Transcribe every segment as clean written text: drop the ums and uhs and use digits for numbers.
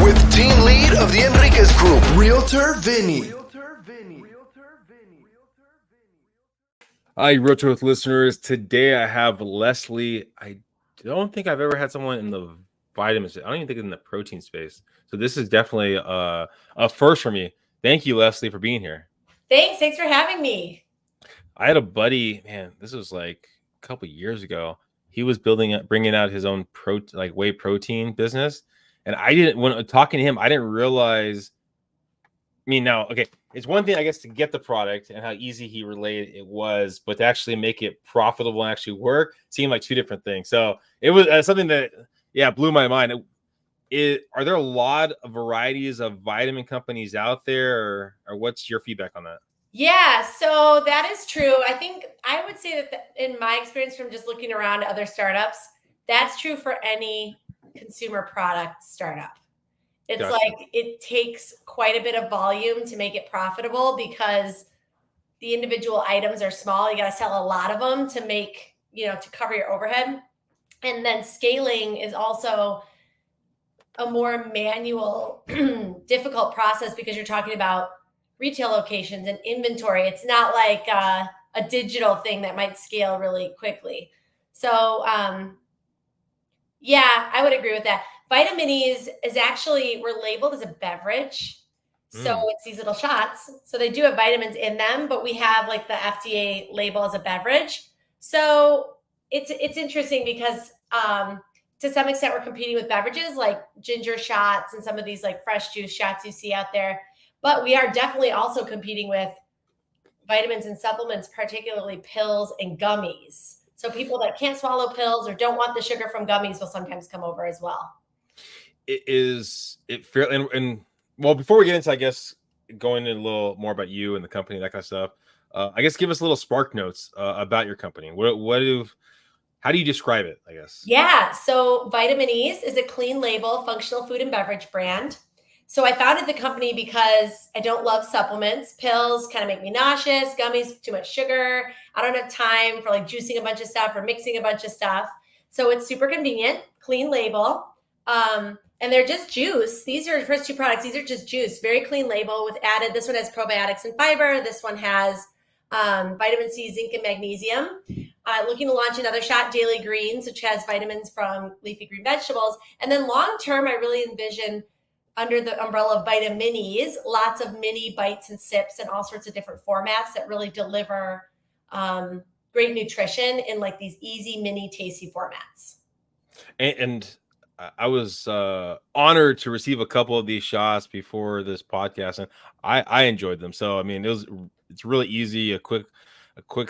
with team lead of the Enriquez Group, Realtor Vinny. Hi, Realtor with listeners. Today I have Leslie. I don't think I've ever had someone in the vitamins. I don't even think in the protein space. So this is definitely a first for me. Thank you, Leslie, for being here. Thanks for having me. I had a buddy, man, this was like a couple years ago. He was bringing out his own whey protein business. And when talking to him, I didn't realize, it's one thing, I guess, to get the product and how easy he relayed it was, but to actually make it profitable and actually work seemed like two different things. So it was something that, blew my mind. Are there a lot of varieties of vitamin companies out there, or what's your feedback on that? Yeah, so that is true. I would say that in my experience from just looking around at other startups, that's true for any consumer product startup. It's Gotcha. like it takes quite a bit of volume to make it profitable because the individual items are small. You got to sell a lot of them to make, to cover your overhead. And then scaling is also a more manual, difficult process because you're talking about retail locations and inventory. It's not like a digital thing that might scale really quickly. So, I would agree with that. Vitaminis we're labeled as a beverage. So it's these little shots. So they do have vitamins in them, but we have like the FDA label as a beverage. So it's interesting because to some extent we're competing with beverages like ginger shots and some of these like fresh juice shots you see out there. But we are definitely also competing with vitamins and supplements, particularly pills and gummies. So people that can't swallow pills or don't want the sugar from gummies will sometimes come over as well. Is it fair? And well, before we get into, I guess, going in a little more about you and the company, that kind of stuff, I guess give us a little spark notes about your company. How do you describe it, I guess? Yeah, so Vitaminis is a clean label functional food and beverage brand. So I founded the company because I don't love supplements. Pills kind of make me nauseous. Gummies, too much sugar. I don't have time for like juicing a bunch of stuff or mixing a bunch of stuff. So it's super convenient, clean label. And they're just juice. These are the first two products. These are just juice, very clean label with added. This one has probiotics and fiber. This one has vitamin C, zinc, and magnesium. Looking to launch another shot, Daily Greens, which has vitamins from leafy green vegetables. And then long term, I really envision under the umbrella of Vitaminis, lots of mini bites and sips and all sorts of different formats that really deliver great nutrition in like these easy, mini, tasty formats. And I was honored to receive a couple of these shots before this podcast, and I enjoyed them. So it's really easy, a quick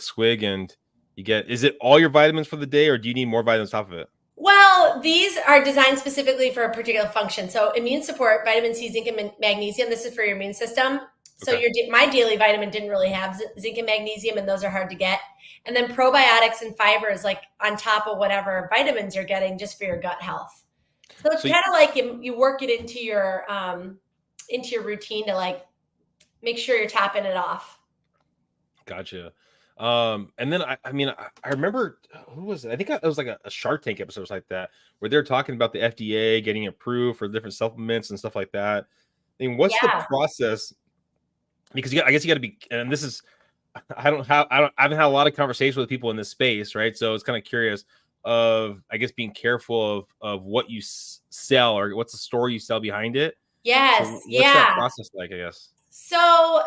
swig, and you get. Is it all your vitamins for the day, or do you need more vitamins on top of it? Well, these are designed specifically for a particular function. So immune support, vitamin C, zinc, and magnesium. This is for your immune system. So my daily vitamin didn't really have zinc and magnesium, and those are hard to get. And then probiotics and fibers, like on top of whatever vitamins you're getting, just for your gut health. So it's kind of like you work it into your routine to like make sure you're topping it off. Gotcha. And then I remember, who was it? I think it was like a Shark Tank episode like that, where they're talking about the FDA getting approved for different supplements and stuff like that. I mean, what's the process? Because I guess you got to be, and this is, I haven't had a lot of conversations with people in this space, right? So it's kind of curious of, I guess, being careful of what you sell or what's the story you sell behind it. Yes. So what's that process like, I guess? So,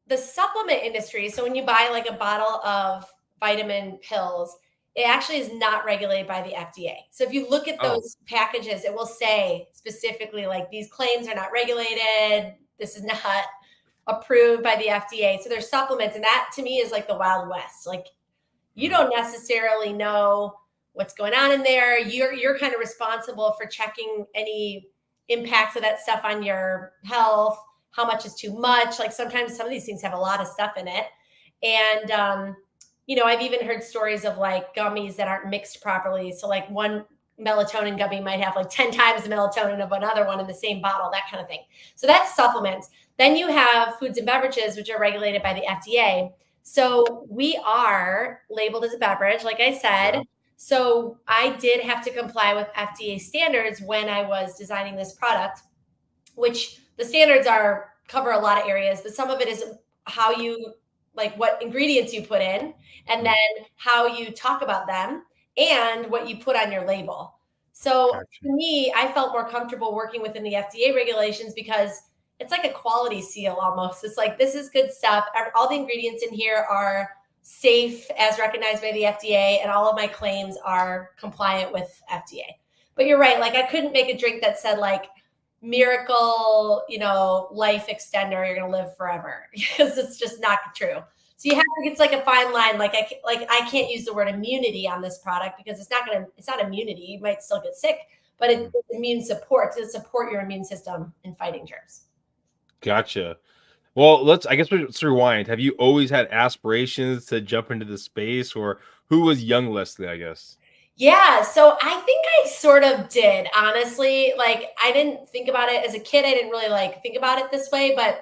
the supplement industry, so when you buy like a bottle of vitamin pills, it actually is not regulated by the FDA. So if you look at those packages, it will say specifically like these claims are not regulated. This is not approved by the FDA. So there's supplements, and that to me is like the Wild West. Like you don't necessarily know what's going on in there. You're kind of responsible for checking any impacts of that stuff on your health. How much is too much? Like sometimes some of these things have a lot of stuff in it. And, I've even heard stories of like gummies that aren't mixed properly. So like one melatonin gummy might have like 10 times the melatonin of another one in the same bottle, that kind of thing. So that's supplements. Then you have foods and beverages, which are regulated by the FDA. So we are labeled as a beverage, like I said. So I did have to comply with FDA standards when I was designing this product, which the standards cover a lot of areas, but some of it is how you, like what ingredients you put in, and then how you talk about them and what you put on your label. So Gotcha. to me, I felt more comfortable working within the FDA regulations because it's like a quality seal almost. It's like, this is good stuff. All the ingredients in here are safe as recognized by the FDA, and all of my claims are compliant with FDA. But you're right. Like, I couldn't make a drink that said like miracle, life extender, you're going to live forever, because it's just not true. So you have to, it's like a fine line. Like I can't use the word immunity on this product because it's not immunity. You might still get sick, but it's immune support to support your immune system in fighting germs. Gotcha. Well, let's rewind. Have you always had aspirations to jump into the space, or who was young Leslie, I guess? Yeah, so I think I sort of did, honestly. Like, I didn't think about it as a kid. I didn't really like think about it this way, but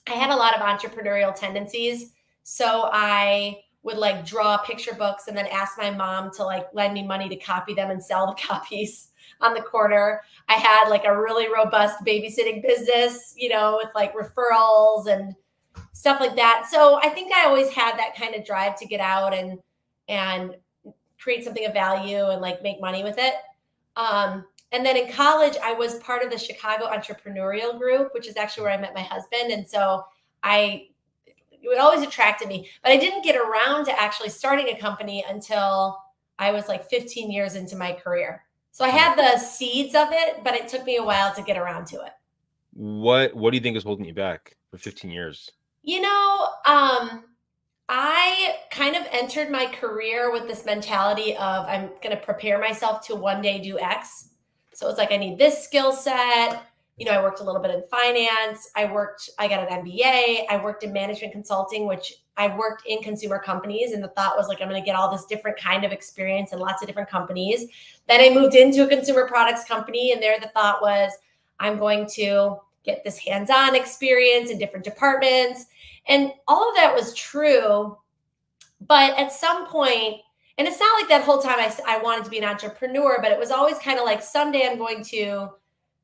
I had a lot of entrepreneurial tendencies. So I would like draw picture books and then ask my mom to like lend me money to copy them and sell the copies on the corner. I had like a really robust babysitting business, with like referrals and stuff like that. So I think I always had that kind of drive to get out and create something of value and like make money with it. And then in college, I was part of the Chicago entrepreneurial group, which is actually where I met my husband. And so it always attracted me, but I didn't get around to actually starting a company until I was like 15 years into my career. So I had the seeds of it, but it took me a while to get around to it. What do you think is holding you back for 15 years? I kind of entered my career with this mentality of I'm going to prepare myself to one day do X. So it's like, I need this skill set. I worked a little bit in finance. I got an MBA. I worked in management consulting, which I worked in consumer companies. And the thought was like, I'm going to get all this different kind of experience in lots of different companies. Then I moved into a consumer products company. And there the thought was, I'm going to get this hands-on experience in different departments. And all of that was true. But at some point, and it's not like that whole time I wanted to be an entrepreneur, but it was always kind of like, someday I'm going to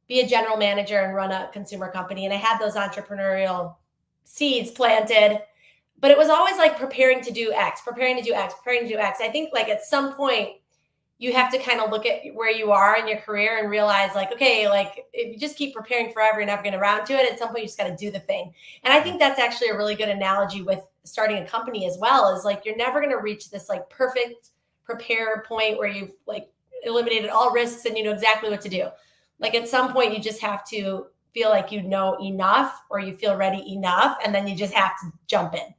be a general manager and run a consumer company. And I had those entrepreneurial seeds planted, but it was always like preparing to do X. I think like at some point you have to kind of look at where you are in your career and realize like, okay, like if you just keep preparing forever, you're never going to round to it. At some point you just got to do the thing. And I think that's actually a really good analogy with starting a company as well, is like, you're never going to reach this like perfect prepare point where you've like eliminated all risks and you know exactly what to do. Like at some point you just have to feel like you know enough, or you feel ready enough, and then you just have to jump in.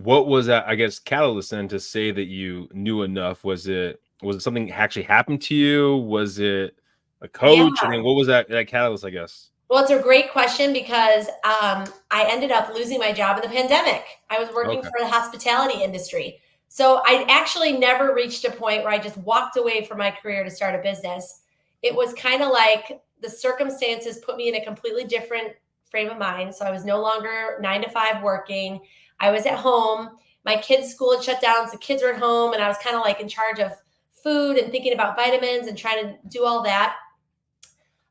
What was that, I guess, catalyst then to say that you knew enough? Was it something actually happened to you? Was it a coach? Yeah. I mean, what was that catalyst, I guess? Well, it's a great question because I ended up losing my job in the pandemic. I was working for the hospitality industry. So I actually never reached a point where I just walked away from my career to start a business. It was kind of like the circumstances put me in a completely different frame of mind. So I was no longer 9 to 5 working. I was at home. My kids' school had shut down, so the kids were at home, and I was kind of like in charge of food and thinking about vitamins and trying to do all that.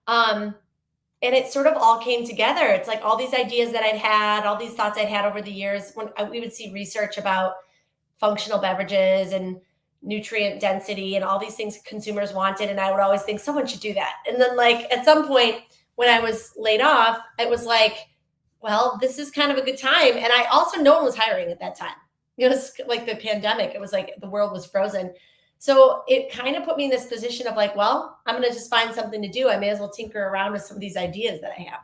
And it sort of all came together. It's like all these ideas that I'd had, all these thoughts I'd had over the years. When we would see research about functional beverages and nutrient density and all these things consumers wanted, and I would always think someone should do that. And then like at some point when I was laid off, it was like, well, this is kind of a good time. And I also, no one was hiring at that time. It was like the pandemic. It was like the world was frozen. So it kind of put me in this position of like, well, I'm going to just find something to do. I may as well tinker around with some of these ideas that I have.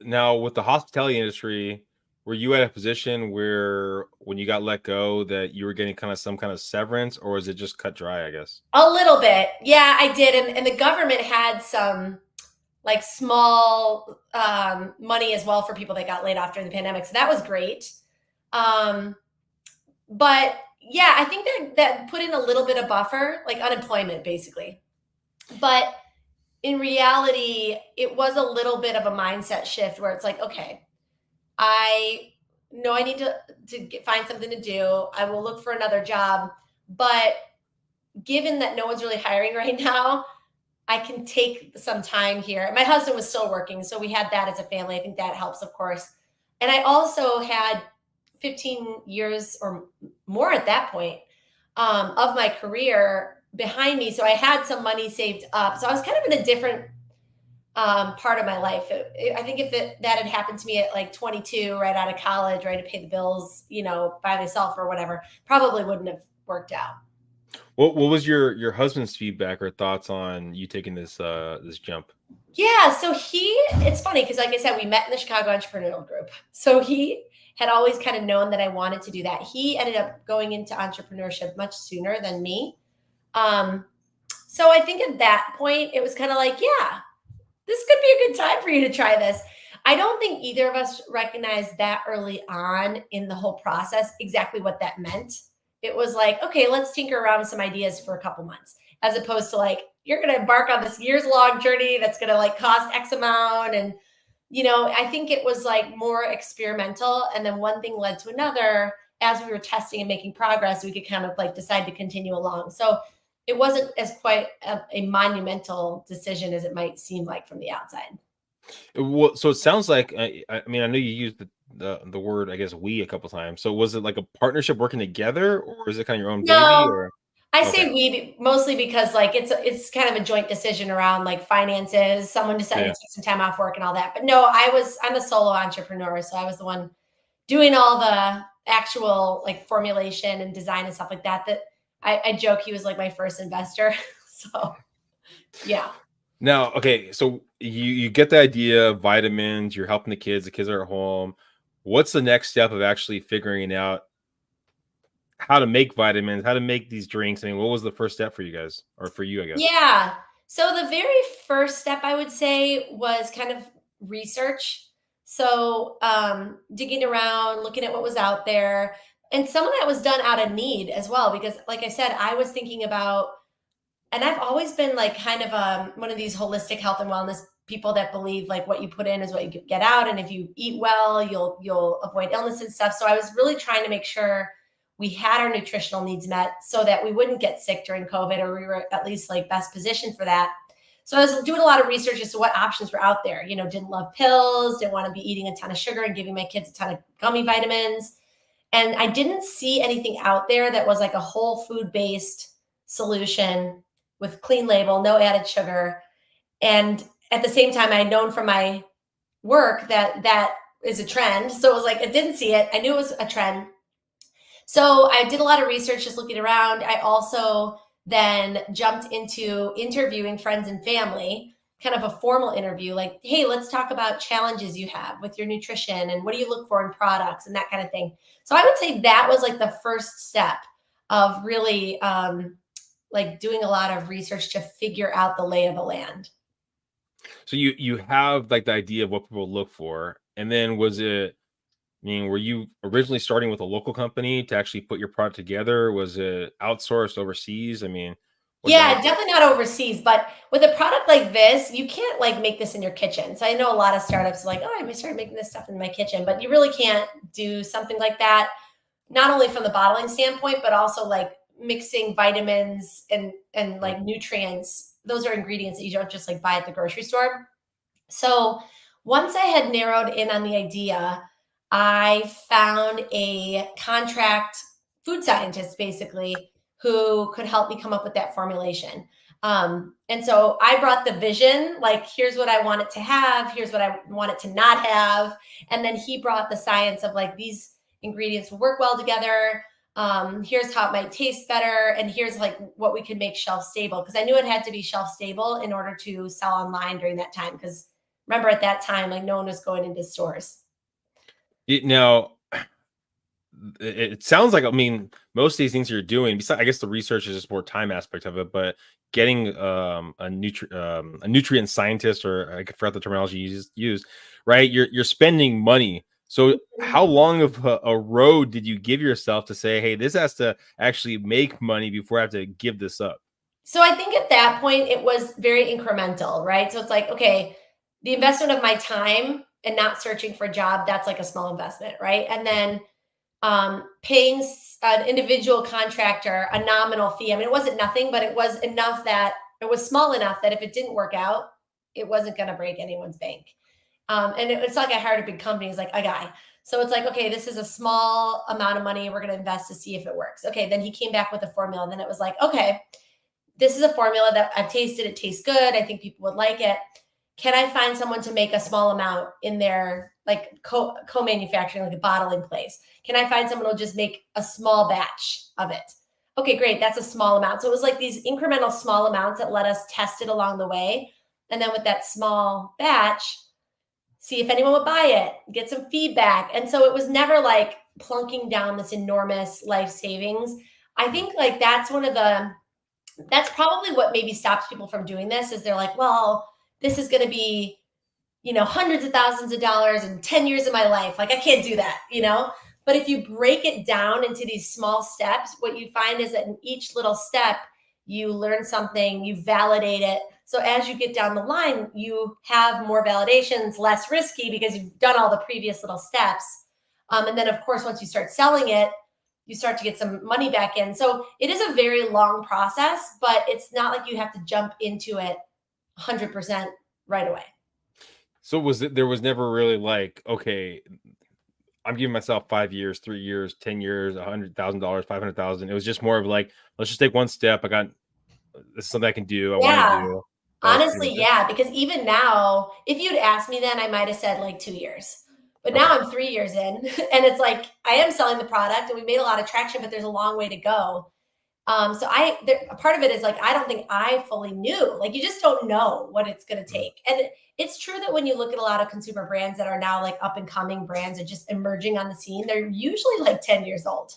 Now, with the hospitality industry, were you at a position where when you got let go that you were getting kind of some kind of severance, or was it just cut dry, I guess? A little bit. Yeah, I did. And the government had some like small money as well for people that got laid off during the pandemic. So that was great. But yeah, I think that put in a little bit of buffer, like unemployment basically. But in reality, it was a little bit of a mindset shift where it's like, okay, I no, I need to find something to do. I will look for another job. But given that no one's really hiring right now, I can take some time here. My husband was still working, so we had that as a family. I think that helps, of course. And I also had 15 years or more at that point of my career behind me. So I had some money saved up. So I was kind of in a different part of my life. I think if that had happened to me at like 22, right out of college, right, to pay the bills, by myself or whatever, probably wouldn't have worked out. What was your husband's feedback or thoughts on you taking this jump? Yeah, so it's funny because, like I said, we met in the Chicago Entrepreneurial Group. So he had always kind of known that I wanted to do that. He ended up going into entrepreneurship much sooner than me. So I think at that point, it was kind of like, yeah, this could be a good time for you to try this. I don't think either of us recognized that early on in the whole process exactly what that meant. It was like, okay, let's tinker around with some ideas for a couple months, as opposed to like, you're going to embark on this years-long journey that's going to like cost X amount. And, I think it was like more experimental. And then one thing led to another. As we were testing and making progress, we could kind of like decide to continue along. So it wasn't as quite a monumental decision as it might seem like from the outside. Well, so it sounds like I mean, I know you used the word, I guess, we a couple times. So was it like a partnership working together, or is it kind of your own baby? No, Or I okay, say we mostly because like it's kind of a joint decision around like finances. Someone decided yeah. to take some time off work and all that. But no, I'm a solo entrepreneur, so I was the one doing all the actual like formulation and design and stuff like that. That I joke he was like my first investor. So yeah. Now, okay, so you get the idea of vitamins. You're helping the kids. The kids are at home. What's the next step of actually figuring out how to make vitamins, how to make these drinks? I mean, what was the first step for you guys, or for you, I guess? Yeah. So the very first step I would say was kind of research. So digging around, looking at what was out there. And some of that was done out of need as well, because like I said, I was thinking about, and I've always been like kind of one of these holistic health and wellness people that believe like what you put in is what you get out. And if you eat well, you'll avoid illness and stuff. So I was really trying to make sure we had our nutritional needs met so that we wouldn't get sick during COVID, or we were at least like best positioned for that. So I was doing a lot of research as to what options were out there. Didn't love pills, didn't want to be eating a ton of sugar and giving my kids a ton of gummy vitamins. And I didn't see anything out there that was like a whole food based solution with clean label, no added sugar. And at the same time, I had known from my work that is a trend. So it was like, I didn't see it. I knew it was a trend. So I did a lot of research just looking around. I also then jumped into interviewing friends and family, kind of a formal interview, like, hey, let's talk about challenges you have with your nutrition and what do you look for in products and that kind of thing. So I would say that was like the first step of really like doing a lot of research to figure out the lay of the land. So you have like the idea of what people look for, and then was it? I mean, were you originally starting with a local company to actually put your product together? Was it outsourced overseas? I mean, what did that Yeah, look like? definitely not overseas, but with a product like this, you can't like make this in your kitchen. So I know a lot of startups are like, oh, I started making this stuff in my kitchen, but you really can't do something like that, not only from the bottling standpoint, but also like mixing vitamins and Mhm. like nutrients. Those are ingredients that you don't just like buy at the grocery store. So once I had narrowed in on the idea, I found a contract food scientist basically who could help me come up with that formulation. And so I brought the vision, like, here's what I want it to have, here's what I want it to not have. And then he brought the science of like, these ingredients will work well together. Here's how it might taste better. And here's like what we could make shelf stable. Cause I knew it had to be shelf stable in order to sell online during that time. Cause remember at that time, like no one was going into stores. Now, it sounds like, I mean, most of these things you're doing, besides, I guess the research is just more time aspect of it, but getting a nutrient scientist, or I forgot the terminology you used, right? You're spending money. So how long of a road did you give yourself to say, hey, this has to actually make money before I have to give this up? So I think at that point it was very incremental, right? So it's like, okay, the investment of my time and not searching for a job, that's like a small investment, right? And then paying an individual contractor a nominal fee. I mean, it wasn't nothing, but it was enough that it was small enough that if it didn't work out, it wasn't going to break anyone's bank. And it's like I hired a big company, it's like a guy. So it's like, okay, this is a small amount of money we're going to invest to see if it works. Okay, then he came back with a formula. And then it was like, okay, this is a formula that I've tasted. It tastes good. I think people would like it. Can I find someone to make a small amount in their like co-manufacturing, like a bottling place? Can I find someone who'll just make a small batch of it? Okay, great. That's a small amount. So it was like these incremental small amounts that let us test it along the way. And then with that small batch, see if anyone would buy it, get some feedback. And so it was never like plunking down this enormous life savings. I think like that's probably what maybe stops people from doing this is they're like, well, this is going to be, hundreds of thousands of dollars in 10 years of my life. Like I can't do that, But if you break it down into these small steps, what you find is that in each little step, you learn something, you validate it. So as you get down the line, you have more validations, less risky because you've done all the previous little steps. And then, of course, once you start selling it, you start to get some money back in. So it is a very long process, but it's not like you have to jump into it 100% right away. So there was never really like, okay, I'm giving myself 5 years, 3 years, 10 years, $100,000, 500,000. It was just more of like, let's just take one step. This is something I can do. I want to do. Honestly, yeah, because even now, if you'd asked me then, I might have said like 2 years. But now I'm 3 years in, and it's like I am selling the product, and we made a lot of traction, but there's a long way to go. So a part of it is like I don't think I fully knew. Like you just don't know what it's going to take, and it's true that when you look at a lot of consumer brands that are now like up and coming brands and just emerging on the scene, they're usually like 10 years old.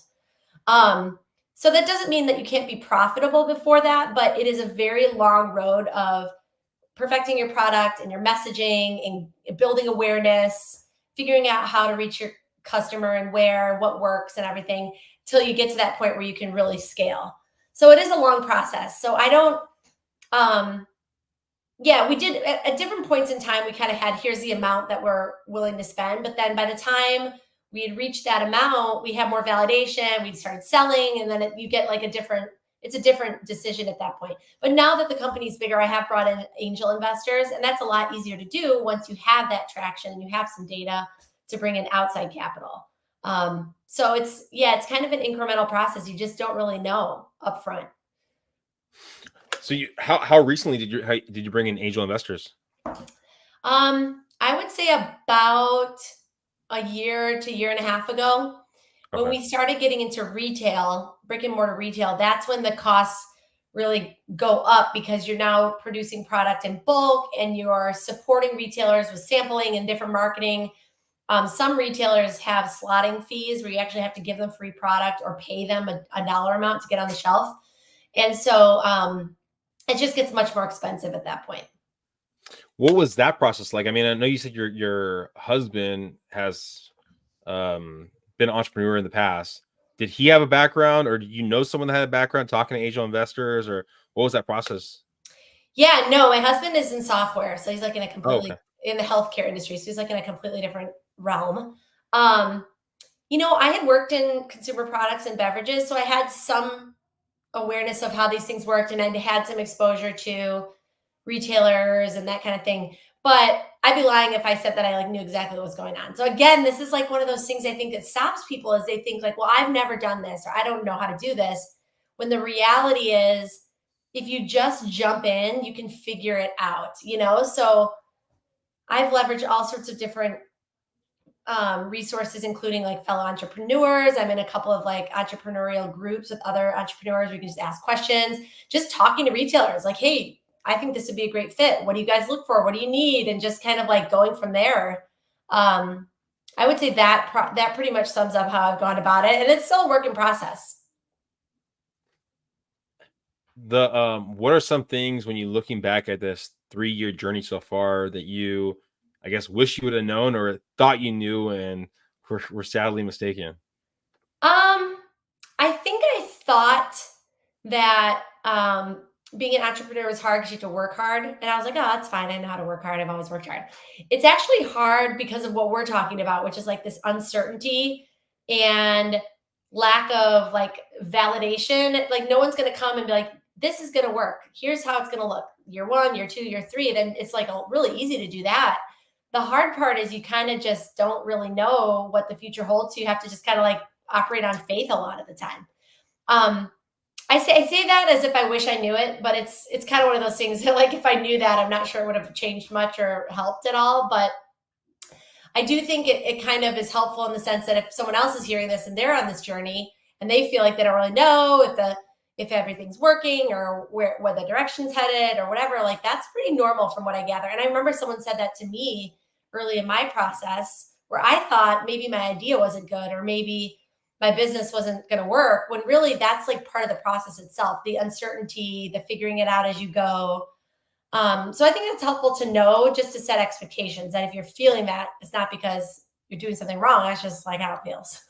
So that doesn't mean that you can't be profitable before that, but it is a very long road of perfecting your product and your messaging and building awareness, figuring out how to reach your customer and what works and everything till you get to that point where you can really scale. So it is a long process. So I don't, we did at different points in time, we kind of had, here's the amount that we're willing to spend. But then by the time we had reached that amount, we had more validation, we'd started selling, and then you get like it's a different decision at that point. But now that the company's bigger, I have brought in angel investors, and that's a lot easier to do once you have that traction and you have some data to bring in outside capital. So it's kind of an incremental process. You just don't really know upfront. So how recently did you bring in angel investors? I would say about a year to year and a half ago. Okay. When we started getting into retail, brick and mortar retail, that's when the costs really go up because you're now producing product in bulk and you're supporting retailers with sampling and different marketing. Some retailers have slotting fees where you actually have to give them free product or pay them a dollar amount to get on the shelf. And so it just gets much more expensive at that point. What was that process like? I mean, I know you said your husband has been an entrepreneur in the past. Did he have a background, or did you know someone that had a background talking to angel investors, or what was that process? Yeah, no, my husband is in software, so he's like in a completely in the healthcare industry, so he's like in a completely different realm. I had worked in consumer products and beverages, so I had some awareness of how these things worked, and I had some exposure to retailers and that kind of thing. But I'd be lying if I said that I knew exactly what was going on. So again, this is like one of those things I think that stops people is they think like, well, I've never done this or I don't know how to do this. When the reality is, if you just jump in, you can figure it out, So I've leveraged all sorts of different resources, including like fellow entrepreneurs. I'm in a couple of like entrepreneurial groups with other entrepreneurs. We can just ask questions, just talking to retailers like, hey, I think this would be a great fit. What do you guys look for? What do you need? And just kind of like going from there. I would say that pretty much sums up how I've gone about it. And it's still a work in process. What are some things when you're looking back at this 3-year journey so far that you, I guess, wish you would have known or thought you knew and were sadly mistaken? I think I thought that being an entrepreneur was hard because you have to work hard. And I was like, oh, that's fine. I know how to work hard. I've always worked hard. It's actually hard because of what we're talking about, which is like this uncertainty and lack of like validation. Like no one's going to come and be like, this is going to work. Here's how it's going to look. Year 1, year 2, year 3. Then it's like really easy to do that. The hard part is you kind of just don't really know what the future holds. So you have to just kind of like operate on faith a lot of the time. I say that as if I wish I knew it, but it's kind of one of those things that like if I knew that, I'm not sure it would have changed much or helped at all. But I do think it kind of is helpful in the sense that if someone else is hearing this and they're on this journey and they feel like they don't really know if everything's working or where the direction's headed or whatever, like that's pretty normal from what I gather. And I remember someone said that to me early in my process where I thought maybe my idea wasn't good or maybe my business wasn't going to work, when really that's like part of the process itself, the uncertainty, the figuring it out as you go. So I think it's helpful to know just to set expectations that if you're feeling that, it's not because you're doing something wrong. That's just like how it feels.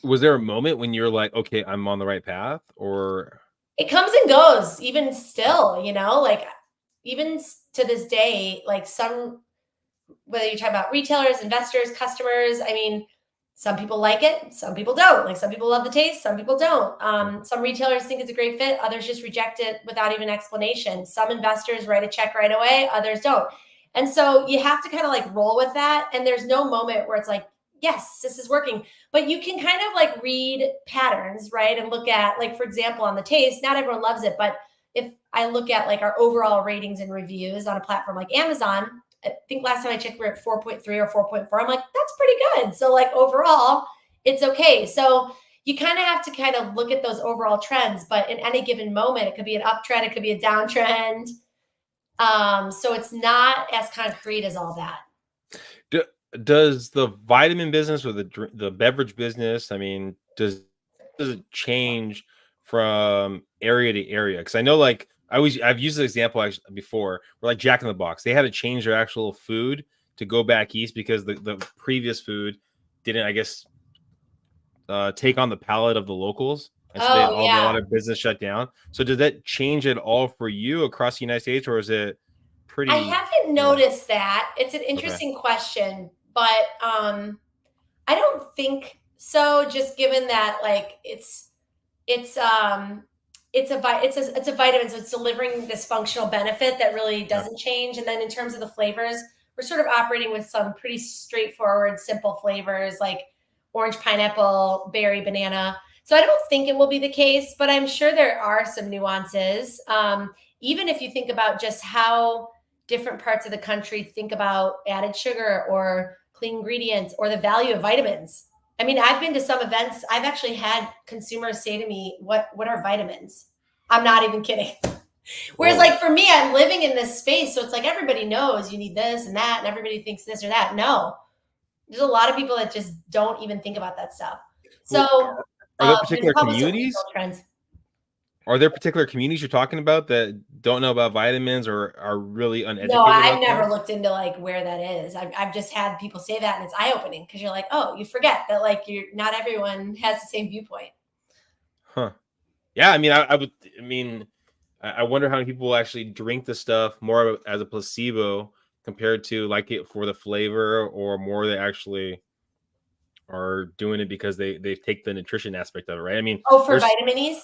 Was there a moment when you're like, okay, I'm on the right path, or It comes and goes, even still, like even to this day, like whether you're talking about retailers, investors, customers, I mean, some people like it, some people don't. Like some people love the taste, some people don't. Some retailers think it's a great fit, others just reject it without even explanation. Some investors write a check right away, others don't. And so you have to kind of like roll with that. And there's no moment where it's like, yes, this is working. But you can kind of like read patterns, right? And look at, like, for example, on the taste, not everyone loves it, but if I look at like our overall ratings and reviews on a platform like Amazon, I think last time I checked, we're at 4.3 or 4.4. I'm like, that's pretty good. So like overall, it's okay. So you kind of have to kind of look at those overall trends, but in any given moment, it could be an uptrend, it could be a downtrend. So it's not as concrete as all that. does the vitamin business or the beverage business, I mean, does it change from area to area? Because I know, like, I've used this example actually before, where like Jack in the Box, they had to change their actual food to go back east because the previous food didn't, I guess, take on the palate of the locals, and so Oh, a lot yeah. of business shut down. So did that change at all for you across the United States, or is it I pretty? haven't Yeah. noticed that. It's an Okay. interesting question, but I don't think so, just given that like it's it's a vitamin, so it's delivering this functional benefit that really Yeah. doesn't change. And then in terms of the flavors, we're sort of operating with some pretty straightforward, simple flavors like orange, pineapple, berry, banana. So I don't think it will be the case, but I'm sure there are some nuances. Even if you think about just how different parts of the country think about added sugar or clean ingredients or the value of vitamins. I mean, I've been to some events. I've actually had consumers say to me, what are vitamins? I'm not even kidding. Whereas Whoa. like for me, I'm living in this space. So it's like everybody knows you need this and that, and everybody thinks this or that. No, there's a lot of people that just don't even think about that stuff. Well, So are there there's particular probably some regional communities? trends. Are there particular communities you're talking about that don't know about vitamins or are really No, uneducated I've about that? never looked into like where that is. I've just had people say that, and it's eye opening because you're like, oh, you forget that like you're not everyone has the same viewpoint. Huh. Yeah, I mean, I would. I mean, I wonder how many people actually drink the stuff more as a placebo compared to like it for the flavor, or more they actually are doing it because they take the nutrition aspect of it, right? I mean, Oh, for there's Vitaminis?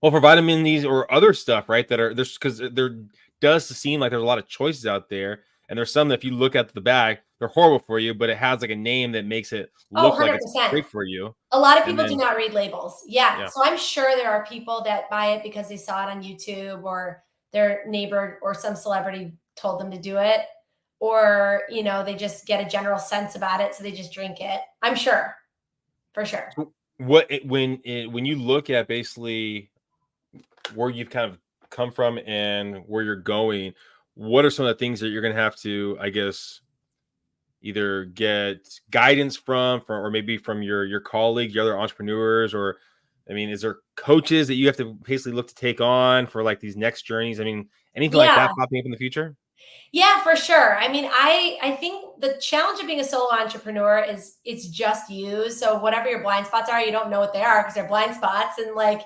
well, for Vitaminis or other stuff, right? That are there's because there does seem like there's a lot of choices out there, and there's some that if you look at the back, they're horrible for you, but it has like a name that makes it Oh, look like it's 100%. great for you. A lot of And people do then, not read labels. Yeah. yeah, So I'm sure there are people that buy it because they saw it on YouTube or their neighbor or some celebrity told them to do it. Or, they just get a general sense about it. So they just drink it. I'm sure. For sure. when you look at basically where you've kind of come from and where you're going, what are some of the things that you're going to have to, I guess, either get guidance from, or maybe from your colleagues, your other entrepreneurs, or I mean, is there coaches that you have to basically look to take on for like these next journeys? I mean, anything like Yeah. that popping up in the future? Yeah, for sure. I mean, I think the challenge of being a solo entrepreneur is it's just you. So whatever your blind spots are, you don't know what they are because they're blind spots. And like,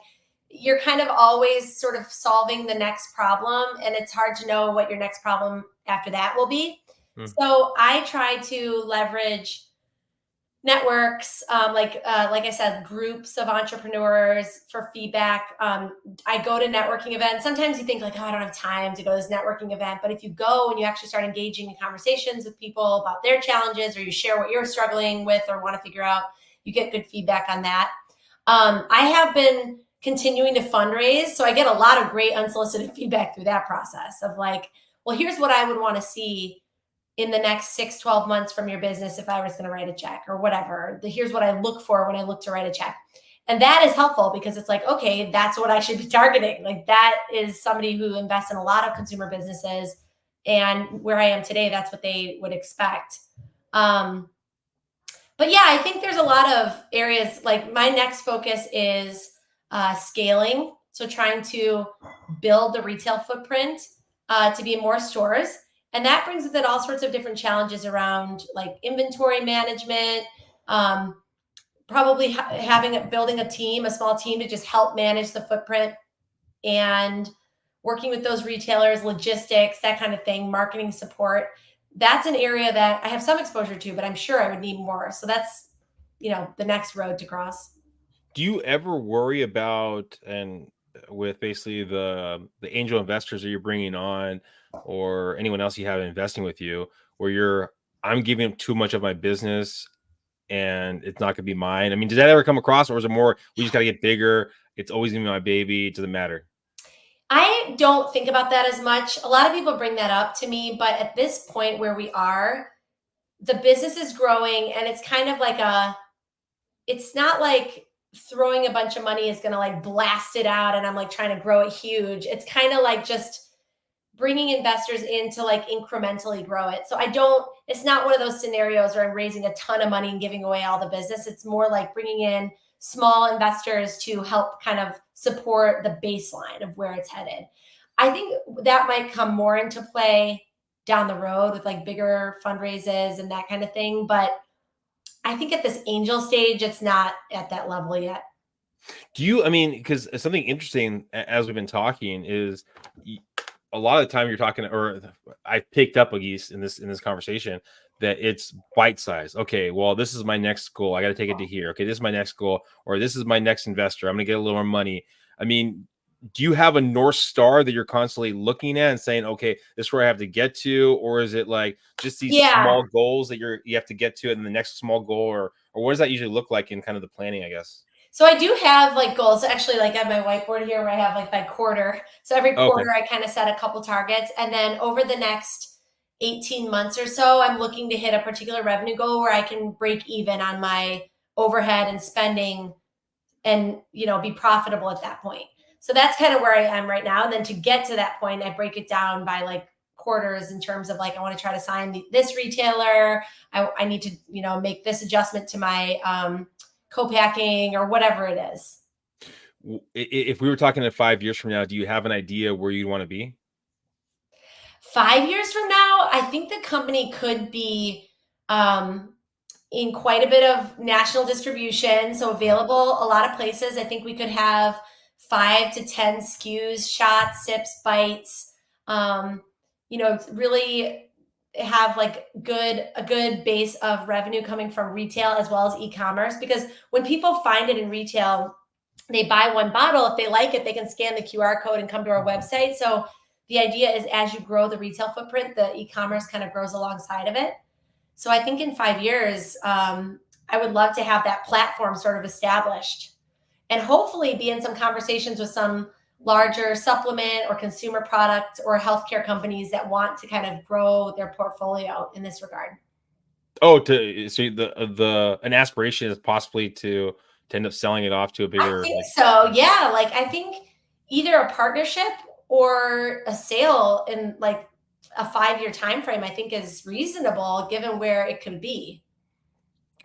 you're kind of always sort of solving the next problem, and it's hard to know what your next problem after that will be. So I try to leverage networks, like I said, groups of entrepreneurs for feedback. I go to networking events. Sometimes you think like, oh, I don't have time to go to this networking event. But if you go and you actually start engaging in conversations with people about their challenges, or you share what you're struggling with or want to figure out, you get good feedback on that. I have been continuing to fundraise. So I get a lot of great unsolicited feedback through that process of like, well, here's what I would want to see in the next 6-12 months from your business if I was going to write a check or whatever. Here's what I look for when I look to write a check. And that is helpful because it's like, okay, that's what I should be targeting. Like that is somebody who invests in a lot of consumer businesses. And where I am today, that's what they would expect. But yeah, I think there's a lot of areas. Like my next focus is scaling. So trying to build the retail footprint to be in more stores. And that brings with it all sorts of different challenges around like inventory management, probably building a team, a small team to just help manage the footprint, and working with those retailers, logistics, that kind of thing, marketing support. That's an area that I have some exposure to, but I'm sure I would need more. So that's, the next road to cross. Do you ever worry about, and with basically the angel investors that you're bringing on, or anyone else you have investing with you, where I'm giving them too much of my business and it's not going to be mine? I mean, does that ever come across, or is it more, we just got to get bigger, it's always going to be my baby, it doesn't matter? I don't think about that as much. A lot of people bring that up to me, but at this point where we are, the business is growing, and it's kind of like it's not like throwing a bunch of money is going to like blast it out and I'm like trying to grow it huge. It's kind of like just bringing investors in to like incrementally grow it. So it's not one of those scenarios where I'm raising a ton of money and giving away all the business. It's more like bringing in small investors to help kind of support the baseline of where it's headed. I think that might come more into play down the road with like bigger fundraisers and that kind of thing. But I think at this angel stage, it's not at that level yet. Because something interesting as we've been talking is a lot of the time you're talking, or I picked up at least in this conversation, that it's bite size. Okay, well, this is my next goal. I got to take it to here. Okay, this is my next goal, or this is my next investor. I'm going to get a little more money. I mean, do you have a North Star that you're constantly looking at and saying, okay, this is where I have to get to? Or is it like just these small goals that you have to get to, and the next small goal, or what does that usually look like in kind of the planning, I guess? So I do have like goals. Actually, like I have my whiteboard here where I have like by quarter. So every quarter I kind of set a couple targets. And then over the next 18 months or so, I'm looking to hit a particular revenue goal where I can break even on my overhead and spending and, be profitable at that point. So that's kind of where I am right now. And then to get to that point, I break it down by like quarters in terms of like, I want to try to sign this retailer. I need to, make this adjustment to my co-packing or whatever it is. If we were talking in 5 years from now, do you have an idea where you want to be? 5 years from now, I think the company could be in quite a bit of national distribution, so available a lot of places. I think we could have 5 to 10 SKUs, shots, sips, bites, really have like a good base of revenue coming from retail as well as e-commerce, because when people find it in retail, they buy one bottle. If they like it, they can scan the QR code and come to our website. So the idea is as you grow the retail footprint, the e-commerce kind of grows alongside of it. So I think in 5 years, I would love to have that platform sort of established and hopefully be in some conversations with some larger supplement or consumer product or healthcare companies that want to kind of grow their portfolio in this regard. Oh, an aspiration is possibly to end up selling it off to a bigger. I think so. Yeah. Like I think either a partnership or a sale in like a 5-year time frame, I think is reasonable given where it could be.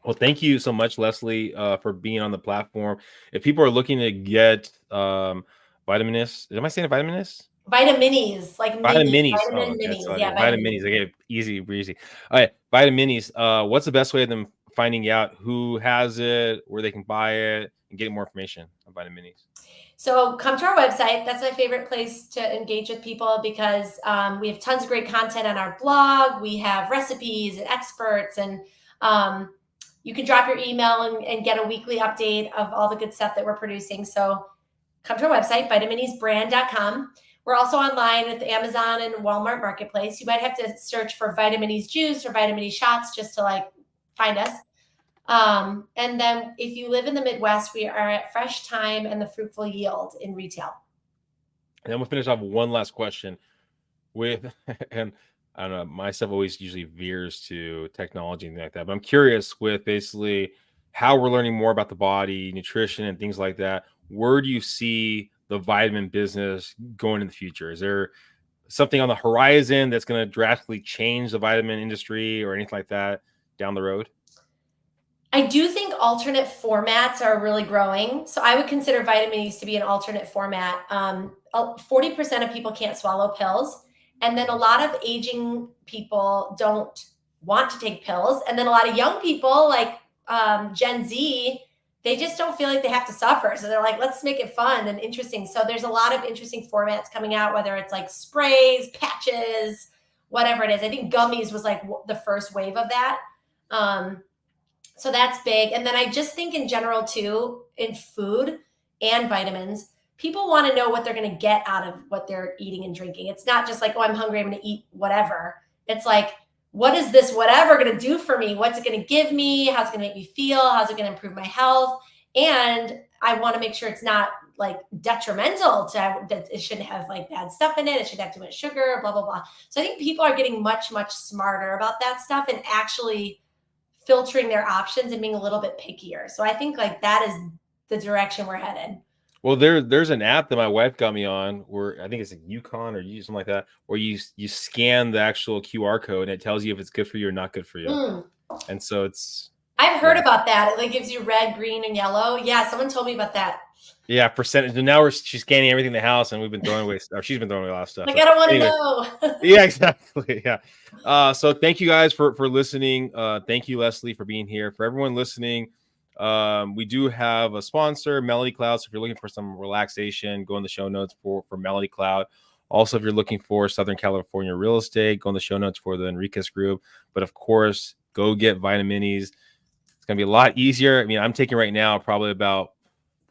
Well, thank you so much, Leslie, for being on the platform. If people are looking to get Vitaminis, am I saying Vitaminis? Vitaminis, like Vitaminis. vitamin minis. Yeah, Vitaminis. Okay, easy, breezy. All right, Vitaminis. What's the best way of them finding out who has it, where they can buy it, and getting more information on Vitaminis? So come to our website. That's my favorite place to engage with people because we have tons of great content on our blog. We have recipes and experts, and you can drop your email and get a weekly update of all the good stuff that we're producing. So come to our website, vitaminisbrand.com. We're also online at the Amazon and Walmart Marketplace. You might have to search for Vitaminis Juice or Vitaminis Shots just to like find us. And then if you live in the Midwest, we are at Fresh Time and the Fruitful Yield in retail. And then we'll finish off with one last question with, and I don't know, my stuff always usually veers to technology and things like that. But I'm curious with basically how we're learning more about the body, nutrition, and things like that. Where do you see the vitamin business going in the future? Is there something on the horizon that's going to drastically change the vitamin industry or anything like that down the road? I do think alternate formats are really growing. So I would consider Vitaminis to be an alternate format. 40% of people can't swallow pills. And then a lot of aging people don't want to take pills. And then a lot of young people like Gen Z, they just don't feel like they have to suffer. So they're like, let's make it fun and interesting. So there's a lot of interesting formats coming out, whether it's like sprays, patches, whatever it is. I think gummies was like the first wave of that. So that's big. And then I just think in general too, in food and vitamins, people want to know what they're going to get out of what they're eating and drinking. It's not just like, oh, I'm hungry, I'm going to eat whatever. It's like, what is this whatever going to do for me? What's it going to give me? How's it going to make me feel? How's it going to improve my health? And I want to make sure it's not like detrimental to that. It shouldn't have like bad stuff in it. It shouldn't have too much sugar, blah, blah, blah. So I think people are getting much, much smarter about that stuff and actually filtering their options and being a little bit pickier. So I think like that is the direction we're headed. Well, there's an app that my wife got me on where I think it's a Yukon or something like that, where you scan the actual QR code and it tells you if it's good for you or not good for you. And so I've heard about that. It like gives you red, green, and yellow. Yeah, someone told me about that. Yeah, percentage. And now she's scanning everything in the house, and we've been throwing away stuff. She's been throwing away a lot of stuff. Like, so, I don't want to know. Yeah, exactly. Yeah. So thank you guys for listening. Thank you, Leslie, for being here. For everyone listening, we do have a sponsor, Melody Cloud. So if you're looking for some relaxation, go in the show notes for Melody Cloud. Also, if you're looking for Southern California real estate, go in the show notes for the Enriquez Group. But of course, go get Vitaminis. It's going to be a lot easier. I mean, I'm taking right now probably about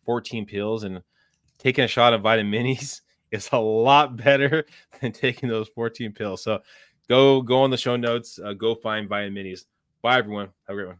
14 pills, and taking a shot of Vitaminis is a lot better than taking those 14 pills. So go on the show notes, go find Vitaminis. Bye, everyone. Have a great one.